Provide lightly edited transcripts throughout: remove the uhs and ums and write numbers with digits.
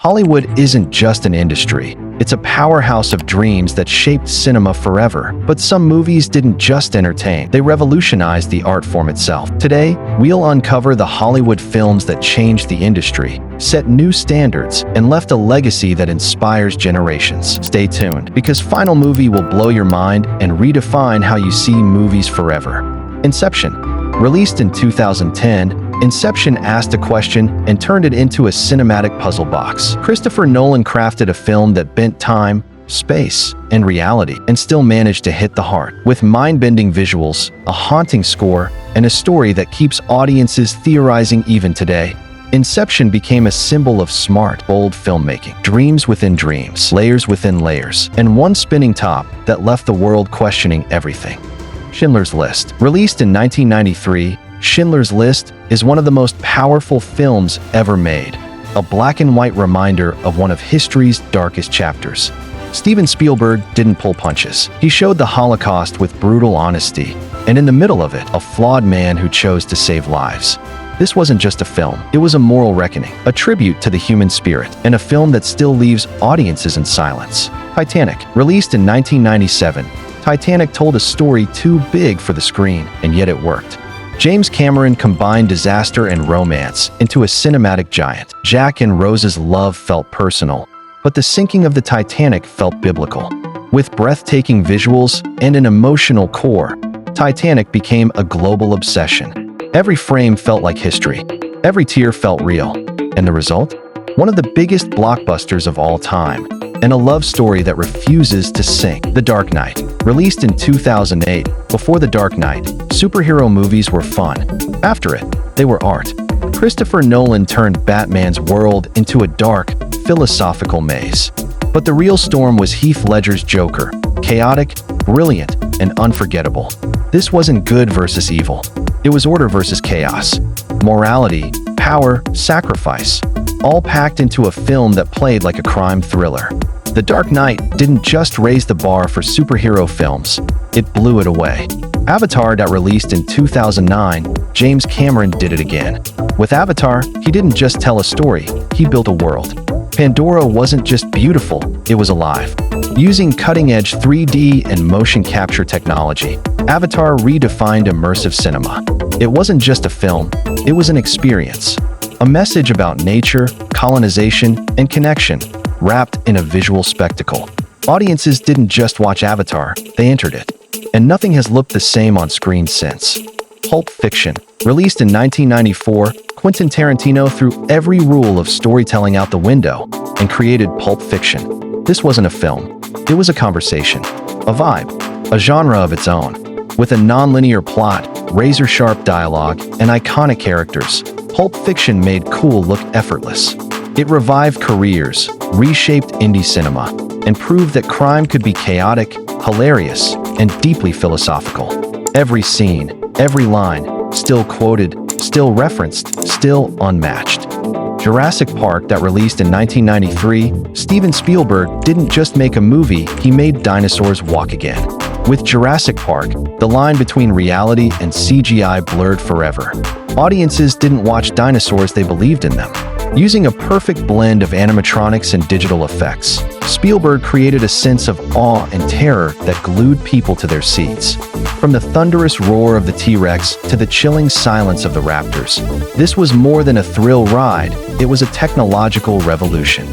Hollywood isn't just an industry. It's a powerhouse of dreams that shaped cinema forever. But some movies didn't just entertain, they revolutionized the art form itself. Today, we'll uncover the Hollywood films that changed the industry, set new standards, and left a legacy that inspires generations. Stay tuned, because Final Movie will blow your mind and redefine how you see movies forever. Inception. Released in 2010, Inception asked a question and turned it into a cinematic puzzle box. Christopher Nolan crafted a film that bent time, space, and reality, and still managed to hit the heart. With mind-bending visuals, a haunting score, and a story that keeps audiences theorizing even today, Inception became a symbol of smart, bold filmmaking. Dreams within dreams, layers within layers, and one spinning top that left the world questioning everything. Schindler's List. Released in 1993, Schindler's List is one of the most powerful films ever made, a black-and-white reminder of one of history's darkest chapters. Steven Spielberg didn't pull punches. He showed the Holocaust with brutal honesty, and in the middle of it, a flawed man who chose to save lives. This wasn't just a film, it was a moral reckoning, a tribute to the human spirit, and a film that still leaves audiences in silence. Titanic. Released in 1997, Titanic told a story too big for the screen, and yet it worked. James Cameron combined disaster and romance into a cinematic giant. Jack and Rose's love felt personal, but the sinking of the Titanic felt biblical. With breathtaking visuals and an emotional core, Titanic became a global obsession. Every frame felt like history. Every tear felt real. And the result? One of the biggest blockbusters of all time, and a love story that refuses to sink. The Dark Knight. Released in 2008, before The Dark Knight, superhero movies were fun. After it, they were art. Christopher Nolan turned Batman's world into a dark, philosophical maze. But the real storm was Heath Ledger's Joker, chaotic, brilliant, and unforgettable. This wasn't good versus evil. It was order versus chaos. Morality, power, sacrifice, all packed into a film that played like a crime thriller. The Dark Knight didn't just raise the bar for superhero films, it blew it away. Avatar that released in 2009, James Cameron did it again. With Avatar, he didn't just tell a story, he built a world. Pandora wasn't just beautiful, it was alive. Using cutting-edge 3D and motion capture technology, Avatar redefined immersive cinema. It wasn't just a film, it was an experience. A message about nature, colonization, and connection, wrapped in a visual spectacle. Audiences didn't just watch Avatar, they entered it. And nothing has looked the same on screen since. Pulp Fiction. Released in 1994, Quentin Tarantino threw every rule of storytelling out the window and created Pulp Fiction. This wasn't a film, it was a conversation, a vibe, a genre of its own. With a non-linear plot, razor-sharp dialogue, and iconic characters, Pulp Fiction made cool look effortless. It revived careers, reshaped indie cinema, and proved that crime could be chaotic, hilarious, and deeply philosophical. Every scene, every line, still quoted, still referenced, still unmatched. Jurassic Park that released in 1993, Steven Spielberg didn't just make a movie, he made dinosaurs walk again. With Jurassic Park, the line between reality and CGI blurred forever. Audiences didn't watch dinosaurs, they believed in them. Using a perfect blend of animatronics and digital effects, Spielberg created a sense of awe and terror that glued people to their seats. From the thunderous roar of the T-Rex to the chilling silence of the raptors, this was more than a thrill ride, it was a technological revolution.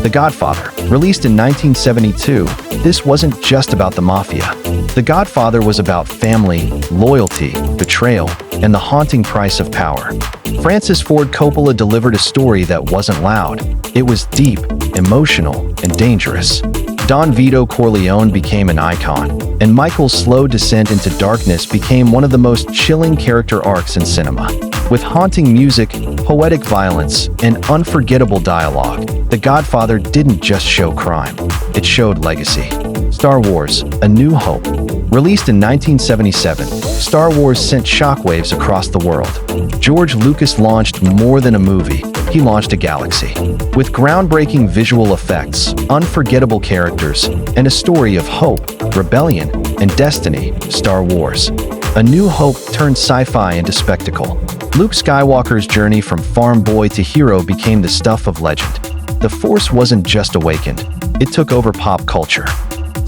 The Godfather. Released in 1972, this wasn't just about the mafia. The Godfather was about family, loyalty, betrayal, and the haunting price of power. Francis Ford Coppola delivered a story that wasn't loud. It was deep, emotional, and dangerous. Don Vito Corleone became an icon, and Michael's slow descent into darkness became one of the most chilling character arcs in cinema. With haunting music, poetic violence, and unforgettable dialogue, The Godfather didn't just show crime, it showed legacy. Star Wars: A New Hope. Released in 1977, Star Wars sent shockwaves across the world. George Lucas launched more than a movie, he launched a galaxy. With groundbreaking visual effects, unforgettable characters, and a story of hope, rebellion, and destiny, Star Wars: A New Hope turned sci-fi into spectacle. Luke Skywalker's journey from farm boy to hero became the stuff of legend. The Force wasn't just awakened, it took over pop culture.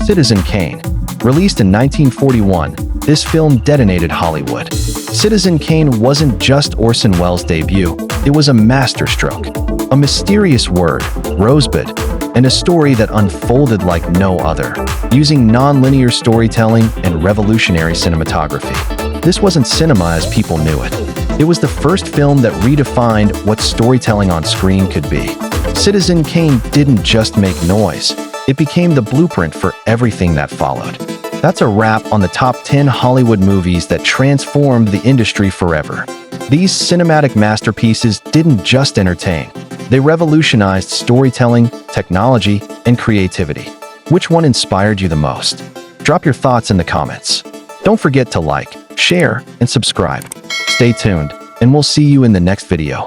Citizen Kane. Released in 1941, this film detonated Hollywood. Citizen Kane wasn't just Orson Welles' debut, it was a masterstroke. A mysterious word, rosebud, and a story that unfolded like no other, using non-linear storytelling and revolutionary cinematography. This wasn't cinema as people knew it. It was the first film that redefined what storytelling on screen could be. Citizen Kane didn't just make noise, it became the blueprint for everything that followed. That's a wrap on the top 10 Hollywood movies that transformed the industry forever. These cinematic masterpieces didn't just entertain, they revolutionized storytelling, technology, and creativity. Which one inspired you the most? Drop your thoughts in the comments. Don't forget to like, share, and subscribe. Stay tuned, and we'll see you in the next video.